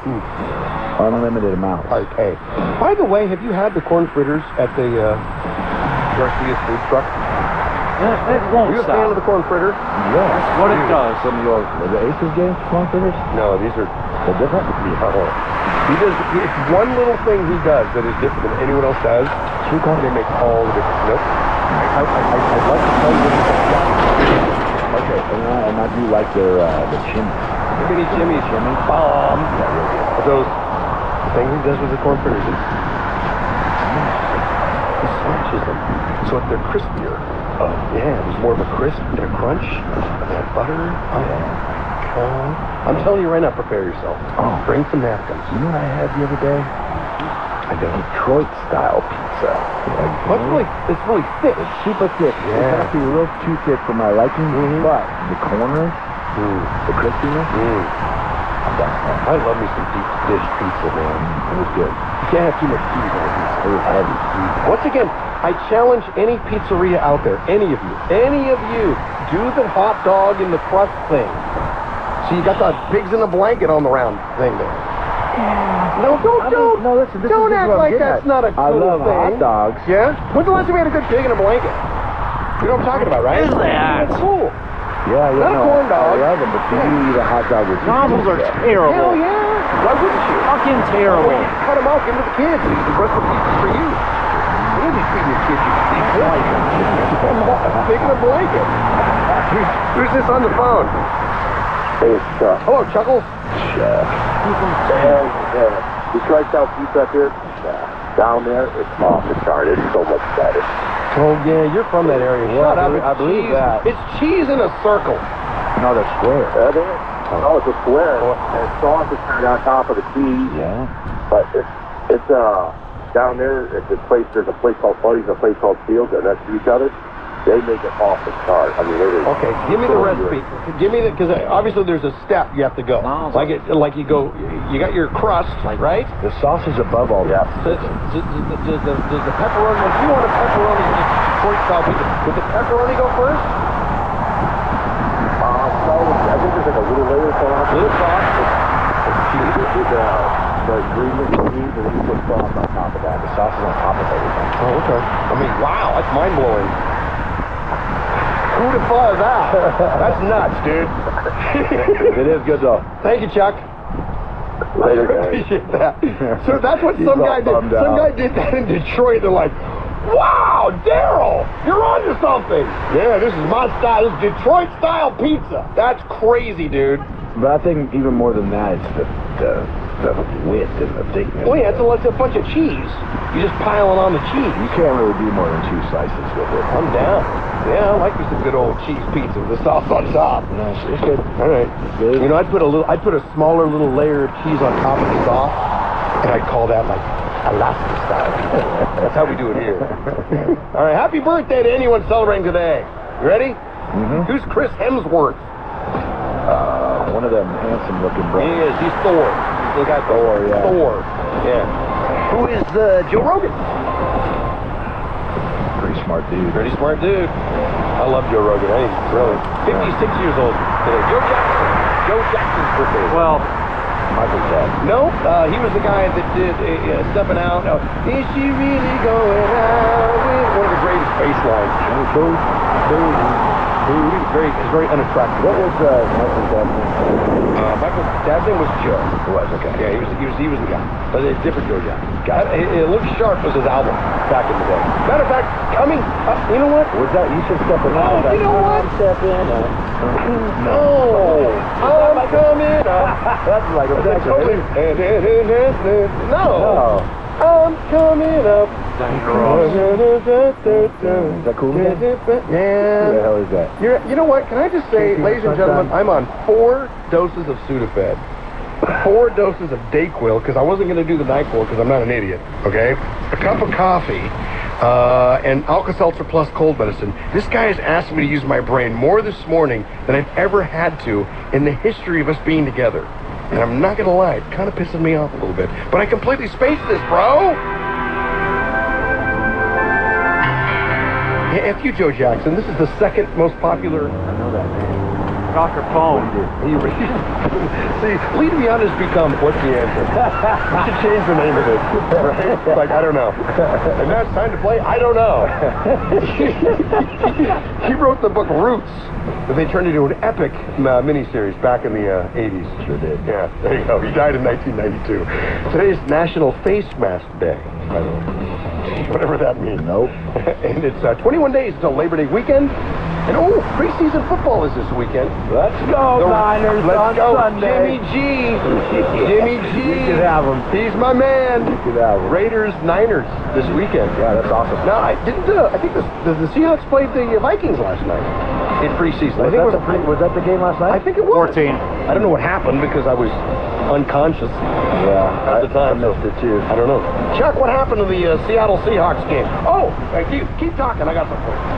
Unlimited amount. Okay. By the way, have you had the corn fritters at the Garcia's food truck? It won't Are you a fan of the corn fritter? Yeah. That's what it does. Some of your, the Aces games, corn fritters? No, these are They're different? no. He does. It's one little thing he does that is different than anyone else does. Sweet corn? They make all the difference. Nope. I'd like to tell you what it's about. Okay, and I do like their the chimney. Mini Jimmy bomb. Yeah, real good. But those things he does with the corn fritters is he smashes them so that they're crispier. Oh yeah, there's more of a crisp and a crunch. And that butter. Oh my God. I'm telling you right now, prepare yourself. Oh. Bring some napkins. You know what I had the other day? I got Detroit-style pizza. It's really thick. It's super thick. Yeah. It's actually a little too thick for my liking, but the corners, the crispiness, I'm down. I love me some deep dish pizza, man. It was good. You can't have too much cheese on a pizza. It was heavy. Once again, I challenge any pizzeria out there, any of you, do the hot dog in the crust thing. So you got the pigs in a blanket on the round thing there. No, don't act like that's not a cool thing. I love hot dogs. Yeah? When's the last time we had a good pig in a blanket? You know what I'm talking about, right? Is that? That's cool. Yeah, Not a corn dog. I love them, but do you eat a hot dog with Nozzles are Hell terrible. yeah. Why wouldn't you? Fucking terrible. Cut them out, give them to the kids. The rest of the pieces for you. You don't be feeding your kids, you eat a pig in a blanket. Who's this on the phone? Hey, it's Chuck. Hello, Chuckles. Detroit-style pizza up here, down there, it's off the chart. It's so much better. Oh, yeah, you're from that area. Yeah, Shut up. I believe Cheese. that. It's cheese in a circle. No, they're square. That is? Oh, it's a square. And sauce is kind of on top of the cheese. Yeah. But it's down there, there's a place called Buddy's, a place called Fields, they're next to each other. They make it off the chart. I mean, Okay, give me the recipe. Give me the, because obviously there's a step you have to go. No. Like you go, you got your crust, right? The sauce is above all that. Does the pepperoni, if you want a pepperoni Detroit-style pizza, would the pepperoni go first? No, I think there's like a little layer of sauce. Little sauce. With the green cheese, and then you put sauce on top of that. The sauce is on top of everything. Oh, okay. I mean, wow, that's mind-blowing. Who'd have thought of that? That's nuts, dude. It is good though. Thank you, Chuck. Later, I guys. appreciate that. So that's what He's some all guy did. bummed Some out. guy did that in Detroit. They're like, wow, Daryl, you're onto something. Yeah, this is my style. This is Detroit-style pizza. That's crazy, dude. But I think even more than that, it's the width and the thickness. Oh, yeah, it's a bunch of cheese. You're just piling on the cheese. You can't really do more than 2 slices with it. I'm down. Yeah, I like me some good old cheese pizza with the sauce on top. No, it's good. All right. Good. You know, I'd put a smaller little layer of cheese on top of the sauce, and I'd call that like Alaska style. That's how we do it here. All right, happy birthday to anyone celebrating today. You ready? Mm-hmm. Who's Chris Hemsworth? One of them handsome-looking He brothers. is. He's Thor. He's the guy Thor, yeah. Thor. Yeah. Who is Joe Rogan? Pretty smart dude. Pretty smart dude. I love Joe Rogan. I think he's brilliant. 56 years old today. Joe Jackson's birthday. Well, Michael's dad. No, he was the guy that did Stepping Out. Is she really going out with one of the greatest bass lines? He's very unattractive. What was Michael's dad's name? Michael's dad's name was Joe. It was, okay. Yeah, he was the guy. But it's different Joe Jackson. It Looks Sharp was his album back in the day. Matter of fact, coming up, you know what? Was that, you should step in. Oh, you know what? Step in. No, I'm coming up. That's like a That's totally. No. I'm coming up. Is that cool? Who the Yeah. hell is that? You know what? Can I just say, ladies and gentlemen, I'm on 4 doses of Sudafed, 4 doses of Dayquil, because I wasn't going to do the NyQuil because I'm not an idiot, okay? A cup of coffee, and Alka-Seltzer plus cold medicine. This guy has asked me to use my brain more this morning than I've ever had to in the history of us being together. And I'm not going to lie, it kind of pisses me off a little bit. But I completely spaced this, bro! Yeah, F you, Joe Jackson. This is the second most popular... I know that name. Got your phone. See, lead me on has become, what's the answer? We should change the name of it. Right? Like, I don't know. And now it's time to play, I don't know. He wrote the book Roots, that they turned into an epic miniseries back in the 80s. Sure did. Yeah, there you go. He died in 1992. Today is National Face Mask Day, by the way. Whatever that means. Nope. And it's 21 days until Labor Day weekend. And preseason football is this weekend. Let's go, Niners, Let's on go. Sunday. Jimmy G. Jimmy G. You could have him. He's my man. You could have him. Raiders, Niners this weekend. Yeah, that's awesome. Now, I think the Seahawks played the Vikings last night in preseason. I think Was that the game last night? I think it was. 14. I don't know what happened because I was unconscious Yeah, at the time. I missed it too. I don't know. Chuck, what happened to the Seattle Seahawks game? Oh, keep talking. I got something for you.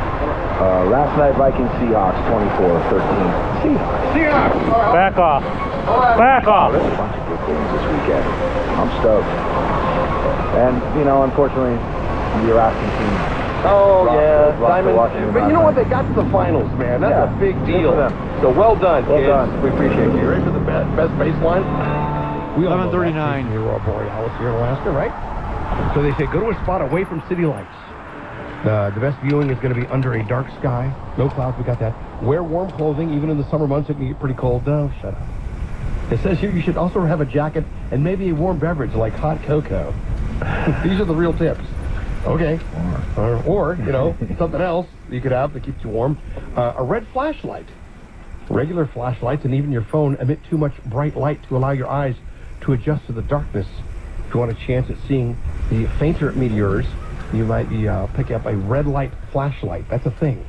Last night, Vikings Seahawks 24-13. Seahawks. Back off. Back off. There's a bunch of good games this weekend. I'm stoked. And, unfortunately, the Alaskan team. Oh, yeah. Diamond. But you know what? They got to the finals, man. That's a big deal. Good for them. So well done, Well kids. done. We appreciate you. You ready for the best baseline? We all know that 11:39. the Aurora Borealis here in Alaska, right? So they say go to a spot away from city lights. The best viewing is going to be under a dark sky. No clouds, we got that. Wear warm clothing, even in the summer months it can get pretty cold. No, shut up. It says here you should also have a jacket and maybe a warm beverage like hot cocoa. These are the real tips. Okay. Or something else you could have that keeps you warm. A red flashlight. Regular flashlights and even your phone emit too much bright light to allow your eyes to adjust to the darkness. If you want a chance at seeing the fainter meteors, you might be picking up a red light flashlight. That's a thing.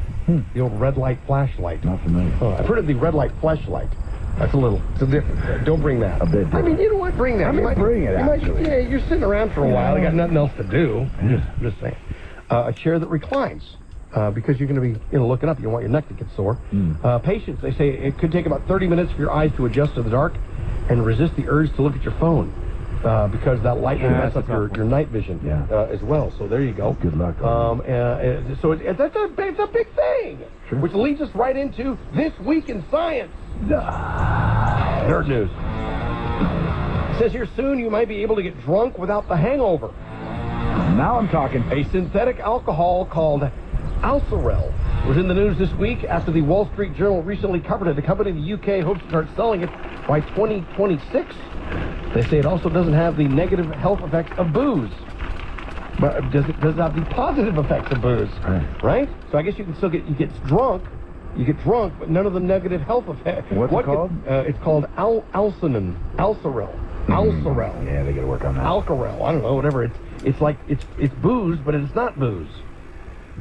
The old red light flashlight. Not familiar. I've heard of the red light flashlight. It's a different. Don't bring that. A bit different. I mean, you know what? Bring that. I mean, bring it, actually. Yeah, you're sitting around for a while. You got nothing else to do. I'm just saying. A chair that reclines. Because you're going to be looking up. You don't want your neck to get sore. Patience. They say it could take about 30 minutes for your eyes to adjust to the dark and resist the urge to look at your phone. Because that light will mess up your night vision as well. So there you go. Good luck. So it's a big thing. Sure. Which leads us right into This Week in Science. Nerd news. It says here soon you might be able to get drunk without the hangover. Now I'm talking. A synthetic alcohol called Alcerel was in the news this week after the Wall Street Journal recently covered it. The company in the UK hopes to start selling it by 2026. They say it also doesn't have the negative health effects of booze. But does it have the positive effects of booze? Right? So I guess you can still get drunk, but none of the negative health effects. What's it called? It's called Alcerel. Yeah, they got to work on that. Alcarel. I don't know, whatever. It's like it's booze, but it's not booze.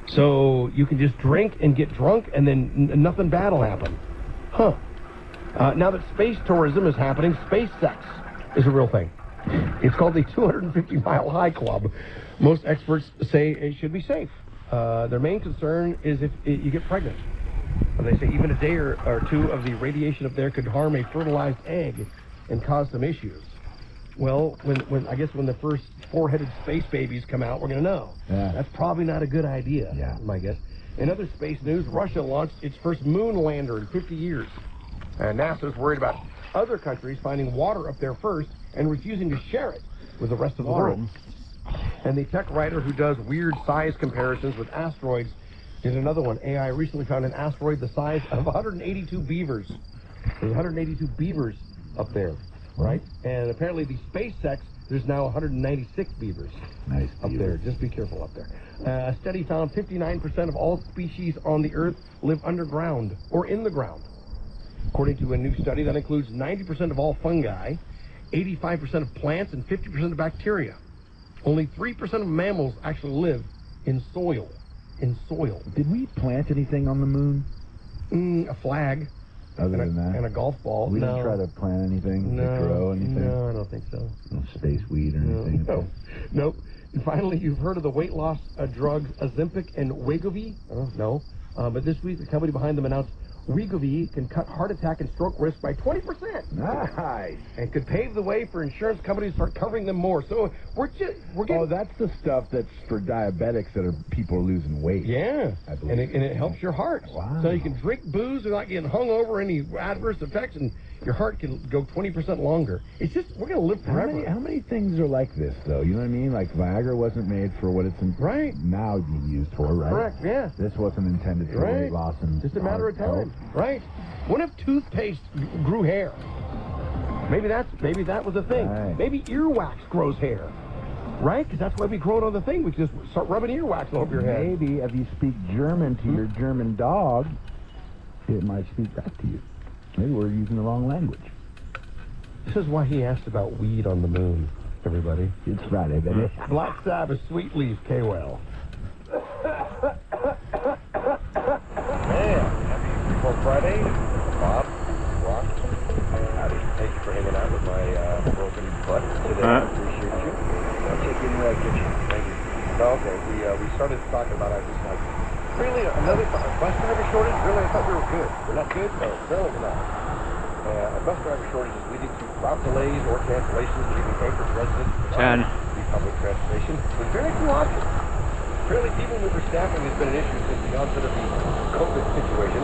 So you can just drink and get drunk, and then nothing bad will happen. Huh. Now that space tourism is happening, space sex is a real thing. It's called the 250-mile high club. Most experts say it should be safe. Their main concern is if you get pregnant. They say even a day or two of the radiation up there could harm a fertilized egg and cause some issues. Well, when the first four-headed space babies come out, we're going to know. Yeah. That's probably not a good idea, my guess. In other space news, Russia launched its first moon lander in 50 years. NASA's worried about other countries finding water up there first and refusing to share it with the rest of the world. And the tech writer who does weird size comparisons with asteroids did another one. AI recently found an asteroid the size of 182 beavers. There's 182 beavers up there, right? And apparently the SpaceX, there's now 196 beavers up there. Just be careful up there. A study found 59% of all species on the Earth live underground or in the ground. According to a new study, that includes 90% of all fungi, 85% of plants, and 50% of bacteria. Only 3% of mammals actually live in soil. Did we plant anything on the moon? A flag. Other than that? And a golf ball. We didn't try to plant anything, to grow anything? No, I don't think so. No space weed or anything? No. Nope. And finally, you've heard of the weight loss drugs Ozempic and Wegovy? No. But this week, the company behind them announced Wegovy can cut heart attack and stroke risk by 20%. Nice. And could pave the way for insurance companies to start covering them more. So we're getting... Oh, that's the stuff that's for diabetics that are people are losing weight. Yeah, I believe. and it helps your heart. Wow. So you can drink booze without getting hung over any adverse effects, and your heart can go 20% longer. It's just, we're going to live forever. How many things are like this, though? You know what I mean? Like Viagra wasn't made for what it's now being used for, right? Correct, yeah. This wasn't intended for weight loss and just a matter of heart time, right? What if toothpaste grew hair? Maybe that was a thing. Right. Maybe earwax grows hair, right? Because that's why we grow it on the thing. We just start rubbing earwax all over your head. Maybe if you speak German to your German dog, it might speak back to you. Maybe we're using the wrong language. This is why he asked about weed on the moon, everybody. It's Friday, baby. Black Sabbath, Sweet Leaf, K-Well. Man, happy Freeform Friday. Bob, Rock. Howdy. Thank you for hanging out with my broken butt today. I appreciate you. I'll take you anywhere I get you. Thank you. Okay, we started talking about, I was like, really, another bus driver shortage? Really, I thought we were good. We're not good? No, apparently we're not. Bus driver shortage is leading to route delays or cancellations, leaving Anchorage residents without public transportation with very few options. Apparently, people mover staffing has been an issue since the onset of the COVID situation.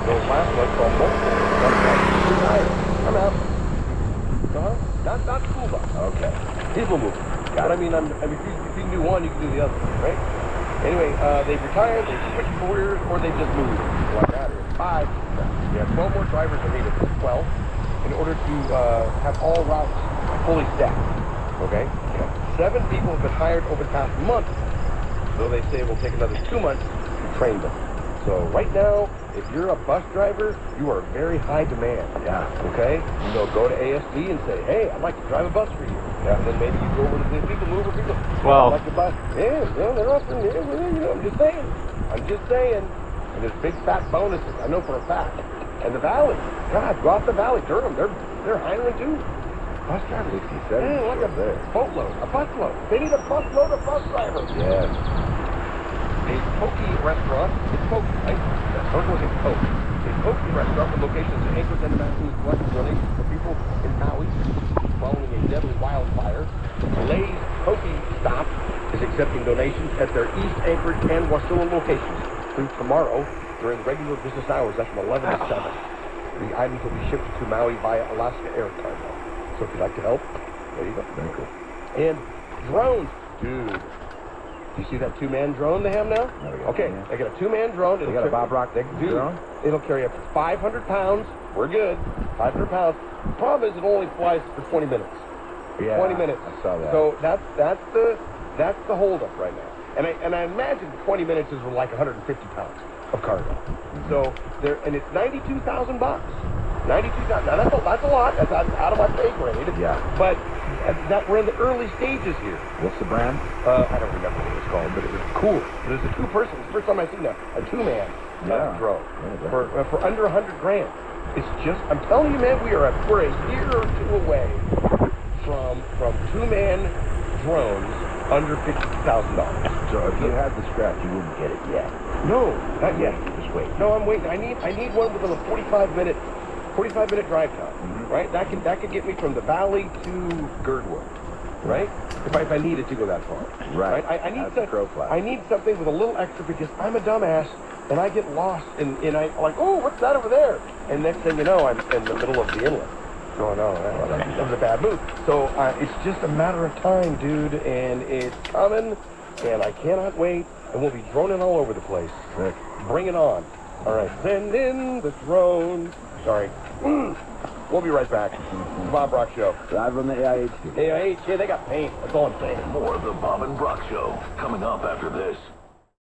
So last month, saw multiple bus drivers retired. I'm out. Not school bus. Okay. People mover. But I mean, if you can do one, you can do the other, right? Anyway, they've retired, they've switched careers, or they've just moved. Like that is 5. Yeah, 12 more drivers are needed. 12 in order to have all routes fully staffed. Okay? 7 people have been hired over the past month, though they say it will take another 2 months to train them. So right now, if you're a bus driver, you are very high demand. Yeah. Okay? So go to ASD and say, hey, I'd like to drive a bus for you. Yeah. And then maybe you go over to the people mover people. Well, I'd like to bus. Yeah, they're offering, I'm just saying. And there's big fat bonuses. I know for a fact. And the Valley. God, go out the Valley. Durham, they're hiring too. Bus drivers. 67. Yeah, like a boatload, a busload. They need a busload of bus drivers. Yes. A Poke restaurant. It's Poke, right? Don't look at Poke. A Poke restaurant with locations in Anchorage and Maui is collecting donations for people in Maui following a deadly wildfire. Lay's Poke Stop is accepting donations at their East Anchorage and Wasilla locations through tomorrow during regular business hours. That's from 11 to 7. The items will be shipped to Maui via Alaska Air Cargo. So if you'd like to help, there you go. Very cool. And drones. Dude. Do you see that 2-man drone they have now? Okay, they got a 2-man drone. They got a Bob Rock drone? It'll carry up to 500 pounds. We're good. 500 pounds. The problem is it only flies for 20 minutes. Yeah, 20 minutes. I saw that. So that's the holdup right now. And I imagine 20 minutes is like 150 pounds of cargo. So and it's $92,000. $92,000. Now that's a lot. That's out of my pay grade. Yeah. But we're in the early stages here. What's the brand? I don't remember what it was called, but it was cool. It was a 2-person. It's the first time I've seen a 2-man drone for under $100,000. It's just, I'm telling you, man, we're a year or 2 away from 2-man drones under $50,000. So if you had the scratch, you wouldn't get it yet. No, not yet. Just wait. No, I'm waiting. I need one with a 45-minute drive time, right? That could get me from the Valley to Girdwood, right? If I needed to go that far, right? I need something with a little extra because I'm a dumbass and I get lost and I'm like, oh, what's that over there? And next thing you know, I'm in the middle of the inlet. Oh no, that was a bad move. So it's just a matter of time, dude, and it's coming, and I cannot wait. And we'll be droning all over the place. Sick. Bring it on. All right, send in the drones. Sorry. We'll be right back. The Bob Brock Show. Live on the AIH. AIH, yeah, they got paint. That's all I'm saying. More of the Bob and Brock Show coming up after this.